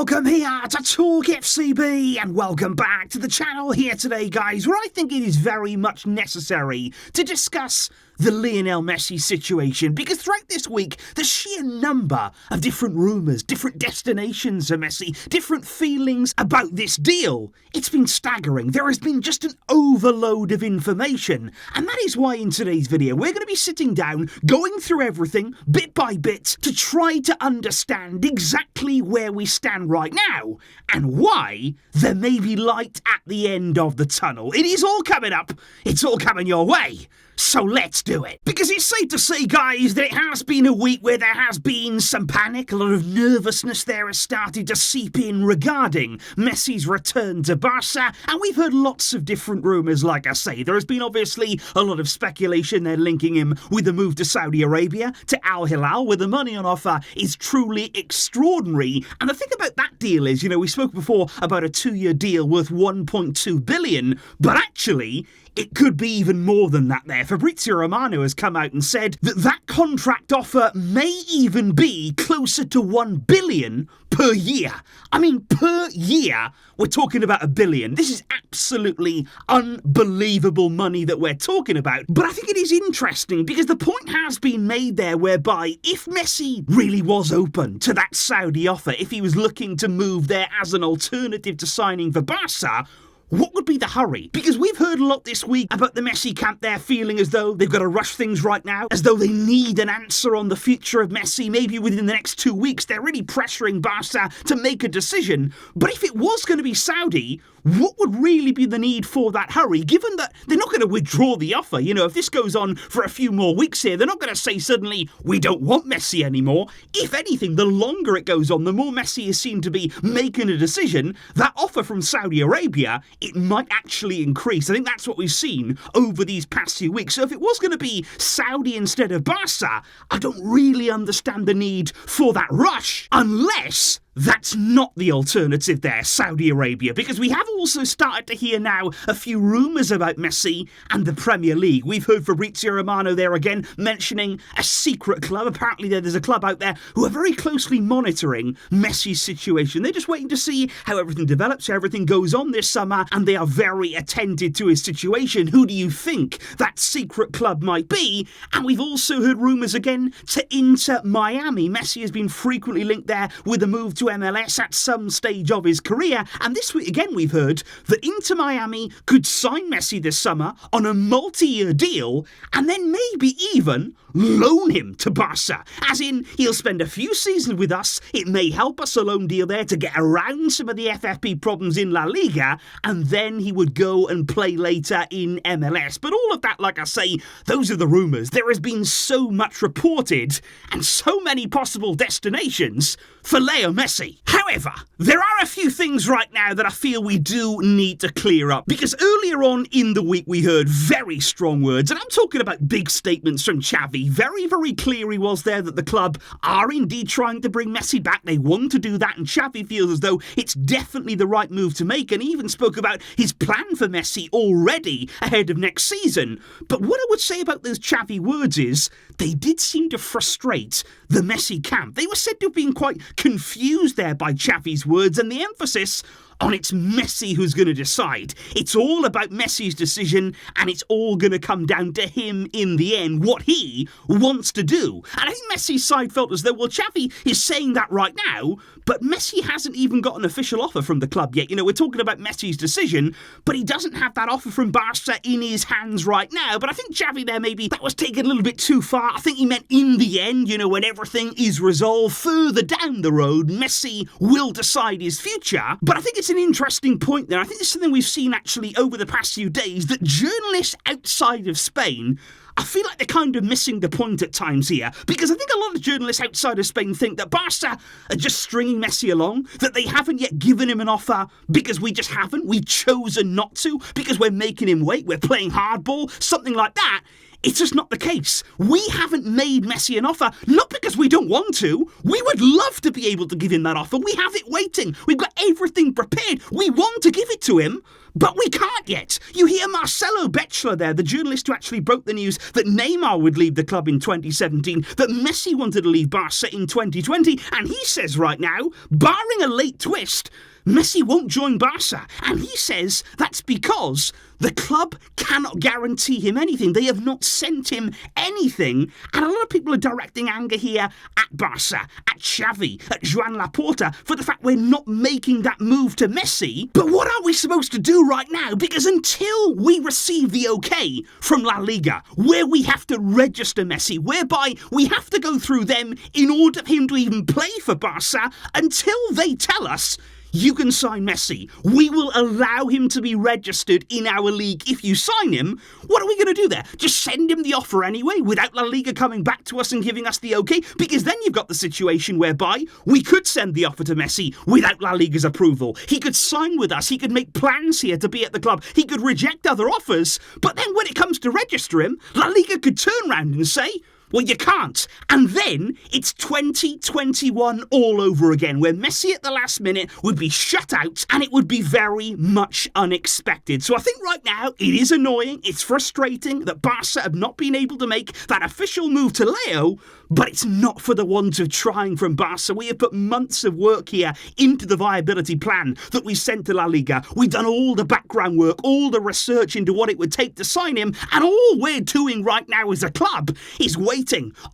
Welcome here to TalkFCB and welcome back to the channel here today, guys, where I think it is very much necessary to discuss the Lionel Messi situation, because throughout this week, the sheer number of different rumours, different destinations for Messi, different feelings about this deal, it's been staggering. There has been just an overload of information, and that is why in today's video, we're going to be sitting down, going through everything, bit by bit, to try to understand exactly where we stand right now, and why there may be light at the end of the tunnel. It is all coming up. It's all coming your way. So let's do it. Because it's safe to say, guys, that it has been a week where there has been some panic, a lot of nervousness there has started to seep in regarding Messi's return to Barça, and we've heard lots of different rumours, like I say. There has been obviously a lot of speculation there linking him with the move to Saudi Arabia, to Al Hilal, where the money on offer is truly extraordinary. And the thing about that deal is, we spoke before about a 2-year deal worth 1.2 billion, but actually, it could be even more than that there. Fabrizio Romano has come out and said that that contract offer may even be closer to 1 billion per year. I mean, per year, we're talking about $1 billion. This is absolutely unbelievable money that we're talking about. But I think it is interesting because the point has been made there whereby if Messi really was open to that Saudi offer, if he was looking to move there as an alternative to signing for Barça, what would be the hurry? Because we've heard a lot this week about the Messi camp there feeling as though they've got to rush things right now, as though they need an answer on the future of Messi, maybe within the next 2 weeks. They're really pressuring Barça to make a decision. But if it was going to be Saudi, what would really be the need for that hurry, given that they're not going to withdraw the offer? If this goes on for a few more weeks here, they're not going to say suddenly, we don't want Messi anymore. If anything, the longer it goes on, the more Messi is seen to be making a decision. That offer from Saudi Arabia, it might actually increase. I think that's what we've seen over these past few weeks. So if it was going to be Saudi instead of Barça, I don't really understand the need for that rush, unless that's not the alternative there, Saudi Arabia, because we have also started to hear now a few rumours about Messi and the Premier League. We've heard Fabrizio Romano there again mentioning a secret club. Apparently there's a club out there who are very closely monitoring Messi's situation. They're just waiting to see how everything develops, how everything goes on this summer, and they are very attentive to his situation. Who do you think that secret club might be? And we've also heard rumours again to Inter Miami. Messi has been frequently linked there with a move to MLS at some stage of his career, and this week again we've heard that Inter Miami could sign Messi this summer on a multi-year deal and then maybe even loan him to Barca, as in he'll spend a few seasons with us, it may help us, a loan deal there to get around some of the FFP problems in La Liga, and then he would go and play later in MLS. But all of that, like I say, those are the rumours. There has been so much reported and so many possible destinations for Leo Messi. However, there are a few things right now that I feel we do need to clear up, because earlier on in the week we heard very strong words, and I'm talking about big statements from Xavi. Very, very clear he was there that the club are indeed trying to bring Messi back. They want to do that, and Xavi feels as though it's definitely the right move to make, and he even spoke about his plan for Messi already ahead of next season. But what I would say about those Xavi words is they did seem to frustrate the Messi camp. They were said to have been quite confused there by Xavi's words, and the emphasis on it's Messi who's going to decide. It's all about Messi's decision, and it's all going to come down to him in the end, what he wants to do. And I think Messi's side felt as though, well, Xavi is saying that right now, but Messi hasn't even got an official offer from the club yet. We're talking about Messi's decision, but he doesn't have that offer from Barca in his hands right now. But I think Xavi there, maybe that was taken a little bit too far. I think he meant in the end, when everything is resolved further down the road, Messi will decide his future. But I think it's an interesting point there. I think it's something we've seen actually over the past few days, that journalists outside of Spain, I feel like they're kind of missing the point at times here, because I think a lot of journalists outside of Spain think that Barca are just stringing Messi along, that they haven't yet given him an offer because we just haven't, we've chosen not to, because we're making him wait, we're playing hardball, something like that. It's just not the case. We haven't made Messi an offer, not because we don't want to. We would love to be able to give him that offer. We have it waiting. We've got everything prepared. We want to give it to him. But we can't yet. You hear Marcelo Bechler there, the journalist who actually broke the news that Neymar would leave the club in 2017, that Messi wanted to leave Barca in 2020, and he says right now, barring a late twist, Messi won't join Barca, and he says that's because the club cannot guarantee him anything. They have not sent him anything, and a lot of people are directing anger here at Barca, at Xavi, at Joan Laporta for the fact we're not making that move to Messi. But what are we supposed to do right now? Because until we receive the okay from La Liga, where we have to register Messi, whereby we have to go through them in order for him to even play for Barca, until they tell us, you can sign Messi, we will allow him to be registered in our league if you sign him, what are we going to do there? Just send him the offer anyway without La Liga coming back to us and giving us the okay? Because then you've got the situation whereby we could send the offer to Messi without La Liga's approval. He could sign with us, he could make plans here to be at the club, he could reject other offers, but then when it comes to register him, La Liga could turn around and say, well, you can't. And then it's 2021 all over again, where Messi at the last minute would be shut out, and it would be very much unexpected. So I think right now it is annoying, it's frustrating that Barca have not been able to make that official move to Leo, but it's not for the want of trying from Barca. We have put months of work here into the viability plan that we sent to La Liga. We've done all the background work, all the research into what it would take to sign him, and all we're doing right now as a club is waiting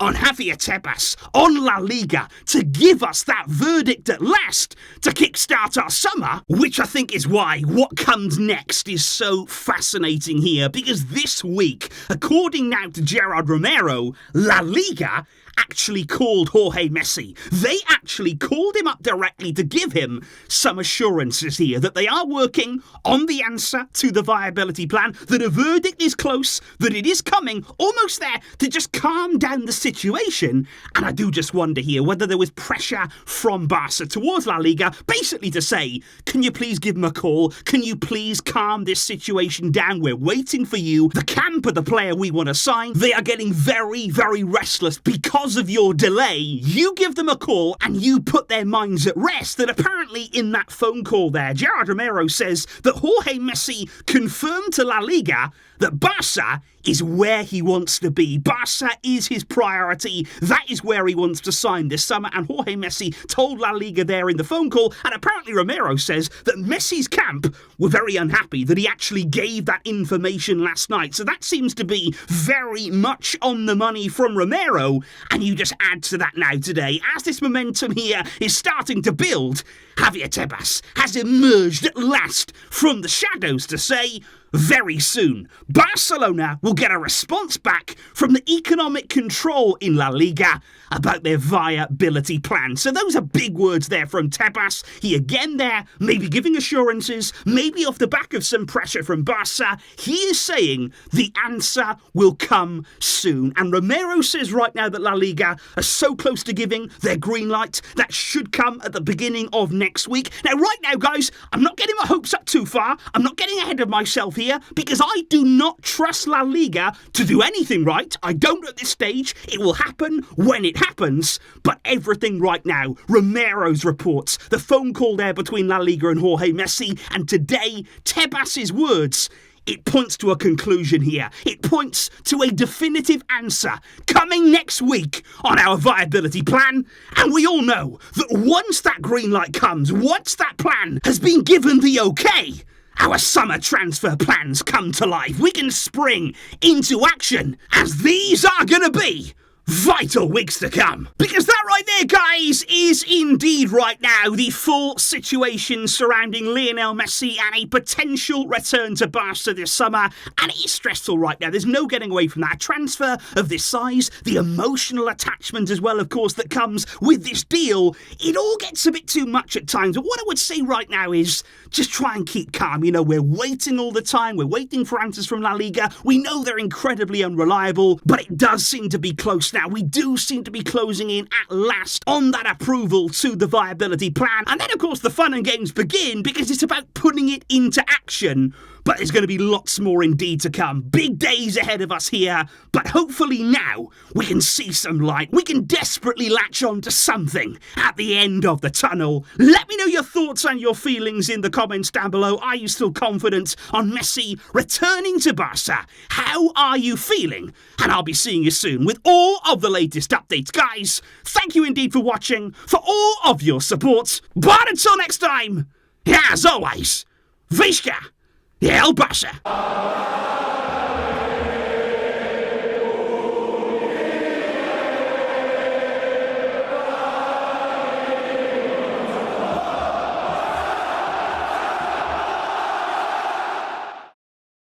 on Javier Tebas, on La Liga, to give us that verdict at last to kickstart our summer, which I think is why what comes next is so fascinating here, because this week, according now to Gerard Romero, La Liga actually called Jorge Messi. They actually called him up directly to give him some assurances here that they are working on the answer to the viability plan, that a verdict is close, that it is coming, almost there to just calm down the situation. And I do just wonder here whether there was pressure from Barca towards La Liga, basically to say, can you please give him a call? Can you please calm this situation down? We're waiting for you. The camp of the player we want to sign, they are getting very, very restless because of your delay. You give them a call and you put their minds at rest. That apparently in that phone call there, Gerard Romero says that Jorge Messi confirmed to La Liga that Barca is where he wants to be. Barca is his priority. That is where he wants to sign this summer. And Jorge Messi told La Liga there in the phone call. And apparently Romero says that Messi's camp were very unhappy that he actually gave that information last night. So that seems to be very much on the money from Romero. And you just add to that now today, as this momentum here is starting to build, Javier Tebas has emerged at last from the shadows to say, very soon, Barcelona will get a response back from the economic control in La Liga about their viability plan. So those are big words there from Tebas. He again there, maybe giving assurances, maybe off the back of some pressure from Barca. He is saying the answer will come soon. And Romero says right now that La Liga are so close to giving their green light. That should come at the beginning of next week. Now, right now, guys, I'm not getting my hopes up too far. I'm not getting ahead of myself here, because I do not trust La Liga to do anything right. I don't at this stage. It will happen when it happens. But everything right now, Romero's reports, the phone call there between La Liga and Jorge Messi, and today, Tebas's words, it points to a conclusion here. It points to a definitive answer coming next week on our viability plan. And we all know that once that green light comes, once that plan has been given the okay, our summer transfer plans come to life. We can spring into action, as these are going to be vital weeks to come. Because that right there, guys, is indeed right now the full situation surrounding Lionel Messi and a potential return to Barca this summer. And it is stressful right now. There's no getting away from that. A transfer of this size, the emotional attachment as well, of course, that comes with this deal, it all gets a bit too much at times. But what I would say right now is just try and keep calm. You know, we're waiting all the time. We're waiting for answers from La Liga. We know they're incredibly unreliable, but it does seem to be close now. We do seem to be closing in at last on that approval to the viability plan. And then, of course, the fun and games begin, because it's about putting it into action. but there's going to be lots more indeed to come. Big days ahead of us here, but hopefully now we can see some light. We can desperately latch on to something at the end of the tunnel. Let me know your thoughts and your feelings in the comments down below. Are you still confident on Messi returning to Barca? How are you feeling? And I'll be seeing you soon with all of the latest updates. Guys, thank you indeed for watching, for all of your support. But until next time, as always, Visca! El Barça!